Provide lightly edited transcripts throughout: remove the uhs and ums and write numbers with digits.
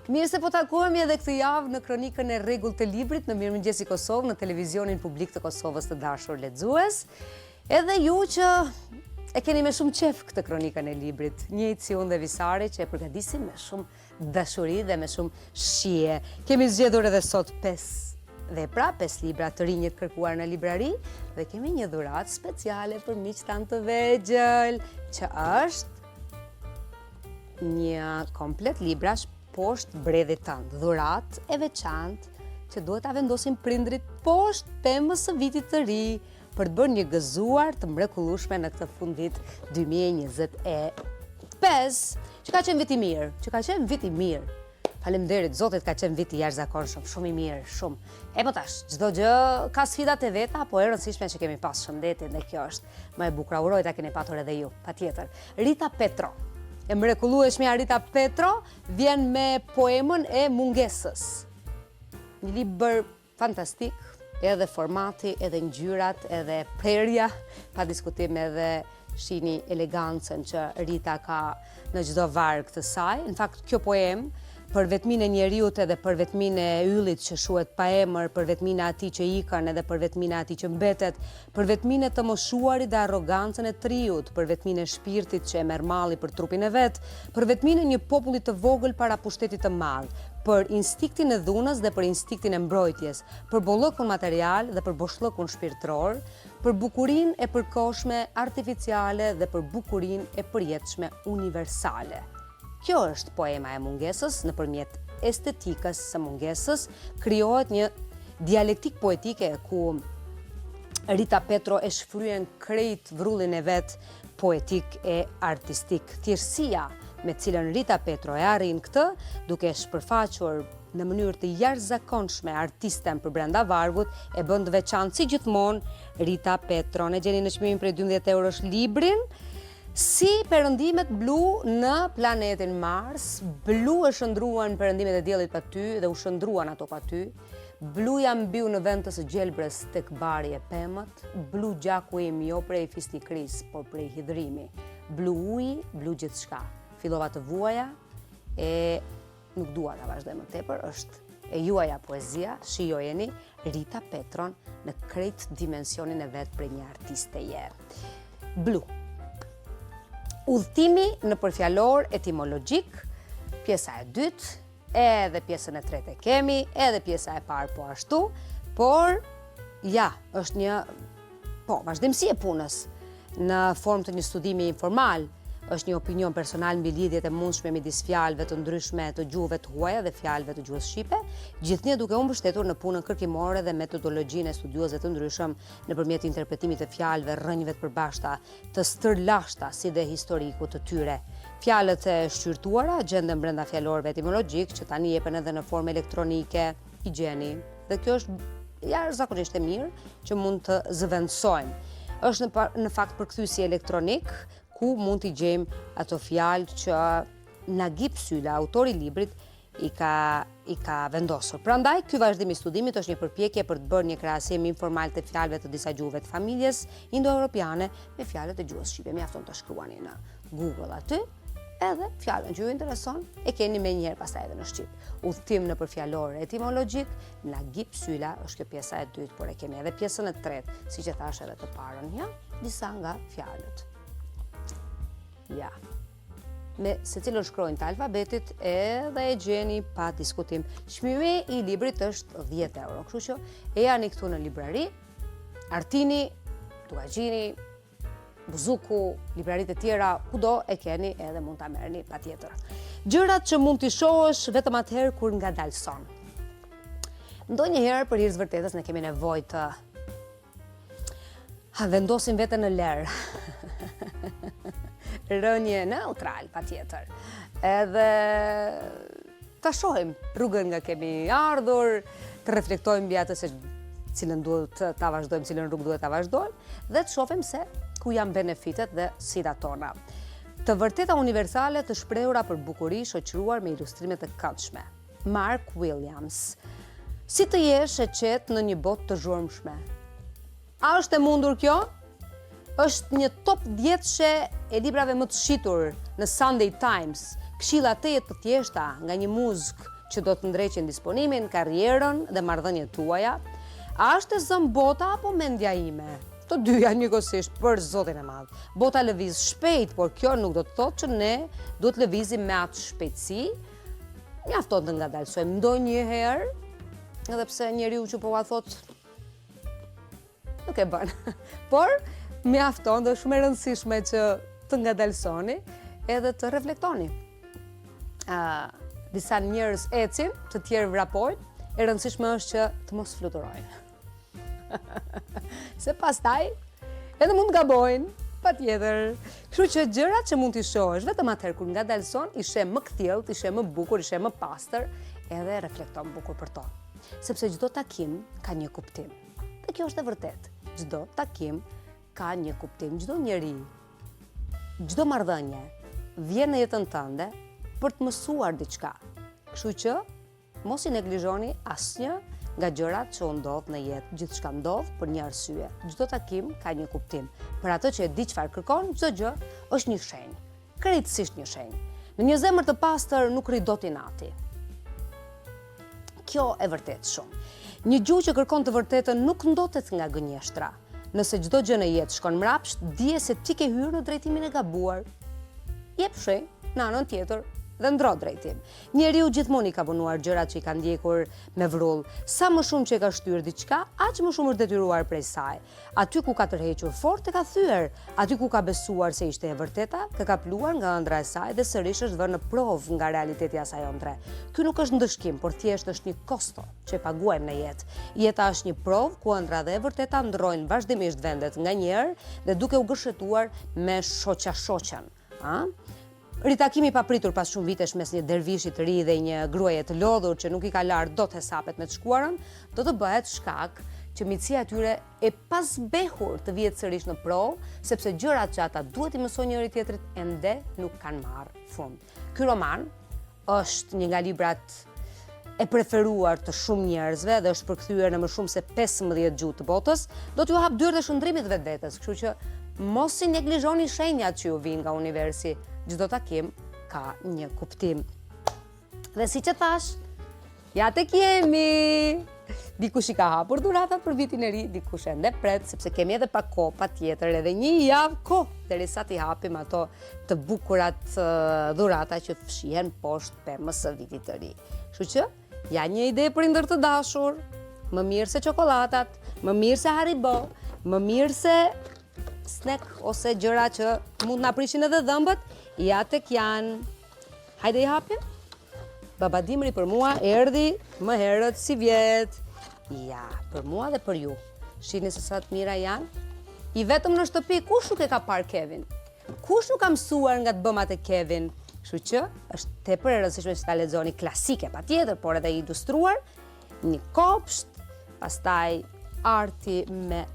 Mirë se po takohemi edhe këtë javë në kronikën e Rregull të Librit në Mirëmëngjesi Kosovë, në televizionin publik të Kosovës të dashur lexues. Edhe ju që e keni me shumë qef këtë kronikën e librit, njëjtë si unë dhe Visari që e përgatisim me shumë dashuri dhe me shumë shije. Kemi zgjedhur edhe sot 5 vepra, 5 libra të rinj të kërkuar në librari dhe kemi një dhuratë speciale për miq tanë të vegjël, që është një komplet librash poshtë bredhit tënd, dhuratë e veçantë që duhet ta vendosin prindrit poshtë temës së vitit të ri për të bërë një gëzuar të mrekullueshme në këtë fundvit 2025, që ka qenë vit i mirë, Faleminderit Zotit, ka qenë vit i jashtëzakonshëm, shumë i mirë, shumë. E po tash, çdo gjë ka sfidat e veta, po e rëndësishme që kemi pas shëndetin dhe kjo është më e bukur. Uroj ta keni patur edhe ju, patjetër. Rita Petro, e mrekullueshmja Rita Petro, vjen me poemën e mungesës. Një libër fantastik, edhe formati, edhe ngjyrat, edhe prerja, pa diskutim edhe shihni elegancën që Rita ka në çdo varg të saj. Në fakt, kjo poem për vetminë e njeriut edhe për vetminë e yllit që shuhet pa emër, për vetminë e atij që ikën edhe për vetminë e atij që mbetet, për vetminë e të moshuarit dhe arrogancën e triut, për vetminë e shpirtit që e merr malli për trupin e vet, për vetminë e një populli të vogël para pushtetit të madh, për instiktin e dhunës dhe për instiktin e mbrojtjes, për bollëkun material dhe për boshllëkun shpirtëror, për bukurinë e përkohshme artificiale dhe për bukurinë e përjetshme universale. Kjo është poema e mungesës, nëpërmjet estetikës së mungesës, krijohet një dialektik poetike ku Rita Petro e shfryen krejt vrullin e vet poetik e artistik. Thjeshtësia me cilën Rita Petro e arrin këtë, duke shpërfaqur në mënyrë të jashtëzakonshme artisten për brenda vargut, e bën të veçantë si gjithmonë Rita Petro. Ne gjeni në çmimin prej 12 eurosh librin Si perëndimet blu në planetin Mars. Blu e shëndruan perëndimet e diellit pa ty dhe u shëndruan ato pa ty. Bluja mbiu në vend të së gjelbrës tek bari e pemët. Blu gjaku im jo prej fisnikris, por prej hidhrimi. Blu uji, blu gjithçka. Fillova të vuaja e nuk dua ta vazhdoj më tepër, është e juaja poezia, shijojeni Rita Petron në krejt dimensionin e vet për një artisteje. Blu. Udhëtimi në përfjalor etimologjik, pjesa e dytë, edhe pjesën e tretë e kemi, edhe pjesa e parë po ashtu, por ja, është një vazhdimsi e punës në formë të një studimi informal. Është një opinion personal mbi lidhjet e mundshme midis fjalëve të ndryshme të gjuhëve të huaja dhe fjalëve të gjuhës shqipe, gjithnjë duke u mbështetur në punën kërkimore dhe metodologjinë e studiuesve të ndryshëm nëpërmjet interpretimit të fjalëve, rrënjëve të përbashkëta, të stërlashta si dhe historiku të tyre. Fjalët e shqyrtuara gjenden brenda fjalorëve etimologjik që tani jepen edhe në formë elektronike, i gjeni. Dhe kjo është jashtëzakonisht e mirë që mund të zëvendësojmë. Është në fakt përkthyesi elektronik ku mund t'i gjejmë ato fjalë që Nagip Sylla, autori i librit, i ka vendosur. Prandaj, ky vazhdim i studimit është një përpjekje për të bërë një krahasim informal të fjalëve të disa gjuhëve të familjes indo-europiane me fjalët e gjuhës shqipe. Mjafton të shkruani në Google aty, edhe fjalën që ju intereson e keni me njëherë pastaj edhe në shqip. Udhtim në përfjalor etimologjik, Nagip Sylla është kjo pjesa e dytë, por e kemi edhe pjesën e tretë, siç e thash edhe të parën, ja, disa nga fjalët. Ja, me secilën shkronjë të alfabetit edhe e gjeni pa diskutim. Çmimi i librit është 10 euro, kështu që e jani këtu në librari, Artini, Tuagjini, Buzuku, libraritë e tjera, kudo e keni edhe mund ta merrni patjetër. Gjërat që mund t'i shohësh vetëm atëherë kur ngadalson. Ndonjëherë për hir të vërtetës ne kemi nevojë të vendosim veten në ler. Rënje neutral, patjetër. Edhe ta shohim rrugën nga kemi ardhur, të reflektojmë mbi atë se cilën duhet ta vazhdojmë, cilën rrugë duhet ta vazhdojmë, dhe të shohim se ku janë benefitet dhe sidat tona. Të vërteta universale të shprehura për bukuri shoqëruar me ilustrime të këndshme. Mark Williams. Si të jesh e qetë në një botë të zhurmshme? A është e mundur kjo? Është një top 10 e librave më të shitur në Sunday Times, këshilla 8 të thjeshta nga një muzikë që do të ndreqin disponimin, karrierën dhe marrëdhëniet tuaja? A është e zëm bota apo mendja ime? Të dyja njëkohësisht, për zotin e madh. Bota lëviz shpejt, por kjo nuk do të thotë që ne duhet lëvizim me atë shpejtësi. Mjafton të ngadalsojmë ndonjëherë, edhe pse njeriu që po a thot nuk e bën. Por mjafton dhe shumë e rëndësishme që të ngadalsoni edhe të reflektoni. Disa njerëz ecin, të tjerë vrapojnë, e rëndësishme është që të mos fluturojnë. Se pastaj edhe mund të gabojnë, patjetër. Kështu që gjërat që mund t'i shohësh vetëm atëherë kur ngadalson, ishe më kthjellët, ishe më bukur, ishe më pastër, edhe reflekton bukur për to. Sepse çdo takim ka një kuptim. Dhe kjo është e vërtetë. Çdo takim ka një kuptim. Çdo njeri, çdo marrëdhënie vjen në jetën tënde për të mësuar diçka. Kështu që mos i neglizhoni asnjë nga gjërat që ndodh në jetë. Gjithçka ndodh për një arsye. Çdo takim ka një kuptim. Për atë që e di çfarë kërkon, çdo gjë është një shenjë. Krejtësisht një shenjë. Në një zemër të pastër nuk rri dot inati. Kjo e vërtet shumë. Një gjuhë që kërkon të vërtetën nuk ndotet nga gënjeshtra. Nëse çdo gjë në jetë shkon mrapsht, dije se ti ke hyrë në drejtimin e gabuar. Jep shenjë në anën tjetër dhe ndro drejtim. Njeriu gjithmonë i ka punuar gjërat që i ka ndjekur me vrull. Sa më shumë që e ka shtyr diçka, aq më shumë është detyruar prej saj. Aty ku ka tërhequr fort e ka thyer, aty ku ka besuar se ishte e vërteta, ka kapluar nga ëndra e saj dhe sërish është vënë në provë nga realiteti i asaj ëndre. Ky nuk është ndëshkim, por thjesht është një kosto që e paguajmë në jetë. Jeta është një provë ku ëndra dhe e vërteta ndrojnë vazhdimisht vendet nganjëherë dhe duke u gëshëtuar me shoqa-shoqen. Ritakimi i papritur pas shumë vitesh mes një dervishi të ri dhe një gruaje të lodhur që nuk i ka larë dot hesapet me të shkuarën, do të bëhet shkak që miqësia e tyre e pasbehur të vihet sërish në provë, sepse gjërat që ata duhet i mësojnë njëri tjetrit ende nuk kanë marrë fund. Ky roman është një nga librat e preferuar të shumë njerëzve dhe është përkthyer në më shumë se 15 gjuhë të botës, do t'ju hap dyert e shndrimit vetvetes, kështu që mos i neglizhoni shenjat që ju vijnë nga universi. Çdo takim ka një kuptim. Dhe siç e thash, ja tek jemi. Dikush i ka hapur dhuratat për vitin e ri, dikush ende pret, sepse kemi edhe pak kohë patjetër, edhe një javë kohë derisa t'i hapim ato të bukurat dhurata që fshihen poshtë pemës së vitit të ri. Kështu që ja një ide për ndër të dashur, më mirë se çokoladat, më mirë se Haribo, më mirë se snack ose gjëra që mund na prishin edhe dhëmbët, ja tek janë. Hajde i hapim? Baba Dimri për mua erdhi më herët si vjet. Ja, për mua dhe për ju. Shihni se sa të mira janë. I vetëm në shtëpi kush nuk e ka parë Kevin? Kush nuk ka mësuar nga të bëmat e Kevin? Kështu që është tepër e rëndësishme që ta lexoni, klasike patjetër, por edhe ilustruar, një kopsht, pastaj arti me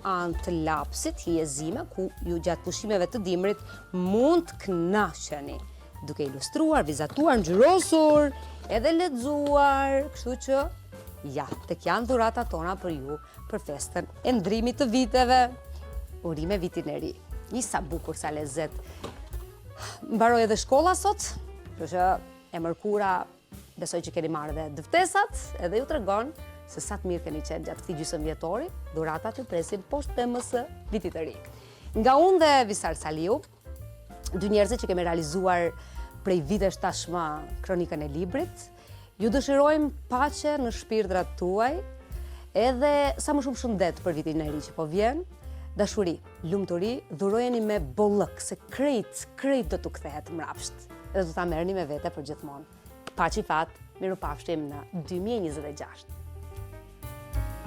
anë të lapsit, hiezime, ku ju gjatë pushimeve të dimrit mund të kënaqeni, duke ilustruar, vizatuar, ngjyrosur, edhe lexuar, kështu që ja, tek janë dhuratat tona për ju për festën e ndrimit të viteve. Urime vitin e ri. Sa bukur, sa lezet. Mbaroi edhe shkolla sot, kështu që e mërkura besoj që keni marrë dhe dëftesat, edhe ju tregon se sa të mirë keni qenë gjatë këtij gjysmëvjetori, dhuratat ju presin poshtë temës së vitit të ri. Nga unë dhe Visar Saliu, dy njerëzit që kemi realizuar prej vitesh tashmë kronikën e librit, ju dëshirojmë paqe në shpirtrat tuaj, edhe sa më shumë shëndet për vitin e ri që po vjen, dashuri, lumturi, dhurojeni me bollëk, se krejt do t'u kthehet mrapsht, edhe do ta merrni me vete për gjithmonë. Paçi fat, mirupafshim në 2026.